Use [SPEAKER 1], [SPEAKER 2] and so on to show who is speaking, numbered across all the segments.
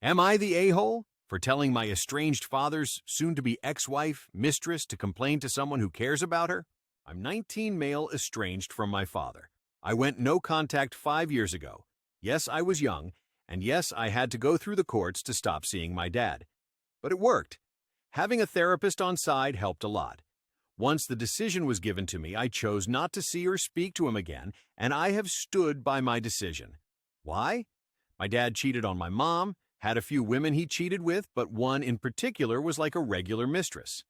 [SPEAKER 1] Am I the a-hole for telling my estranged father's soon-to-be ex-wife, mistress, to complain to someone who cares about her? I'm 19, male, estranged from my father. I went no contact 5 years ago. Yes, I was young, and yes, I had to go through the courts to stop seeing my dad. But it worked. Having a therapist on side helped a lot. Once the decision was given to me, I chose not to see or speak to him again, and I have stood by my decision. Why? My dad cheated on my mom, had a few women he cheated with, but one in particular was like a regular mistress.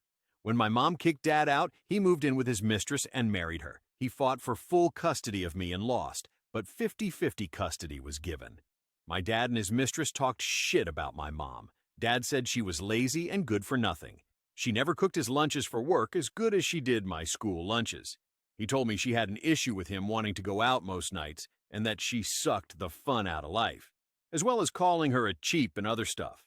[SPEAKER 1] When my mom kicked dad out, he moved in with his mistress and married her. He fought for full custody of me and lost, but 50-50 custody was given. My dad and his mistress talked shit about my mom. Dad said she was lazy and good for nothing. She never cooked his lunches for work as good as she did my school lunches. He told me she had an issue with him wanting to go out most nights and that she sucked the fun out of life, as well as calling her a cheap and other stuff.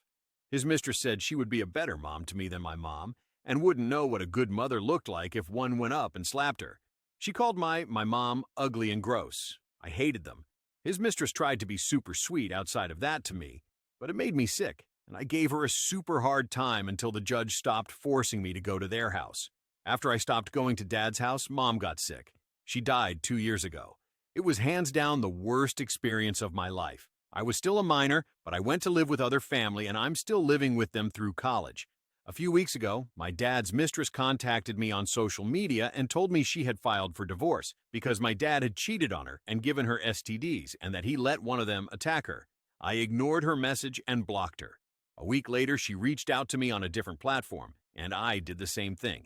[SPEAKER 1] His mistress said she would be a better mom to me than my mom and wouldn't know what a good mother looked like if one went up and slapped her. She called my mom ugly and gross. I hated them. His mistress tried to be super sweet outside of that to me, but it made me sick, and I gave her a super hard time until the judge stopped forcing me to go to their house. After I stopped going to Dad's house, Mom got sick. She died 2 years ago. It was hands down the worst experience of my life. I was still a minor, but I went to live with other family, and I'm still living with them through college. A few weeks ago, my dad's mistress contacted me on social media and told me she had filed for divorce because my dad had cheated on her and given her STDs and that he let one of them attack her. I ignored her message and blocked her. A week later, she reached out to me on a different platform, and I did the same thing.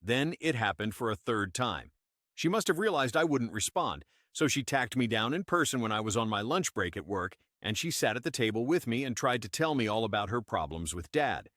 [SPEAKER 1] Then it happened for a third time. She must have realized I wouldn't respond, so she tacked me down in person when I was on my lunch break at work, and she sat at the table with me and tried to tell me all about her problems with Dad.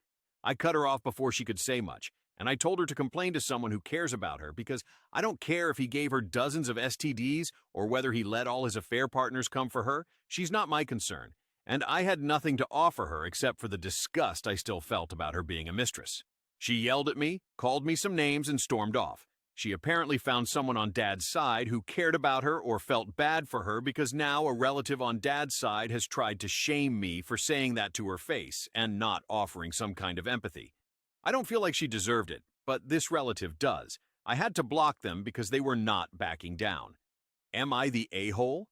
[SPEAKER 1] I cut her off before she could say much, and I told her to complain to someone who cares about her because I don't care if he gave her dozens of STDs or whether he let all his affair partners come for her. She's not my concern, and I had nothing to offer her except for the disgust I still felt about her being a mistress. She yelled at me, called me some names, and stormed off. She apparently found someone on Dad's side who cared about her or felt bad for her because now a relative on Dad's side has tried to shame me for saying that to her face and not offering some kind of empathy. I don't feel like she deserved it, but this relative does. I had to block them because they were not backing down. Am I the a-hole?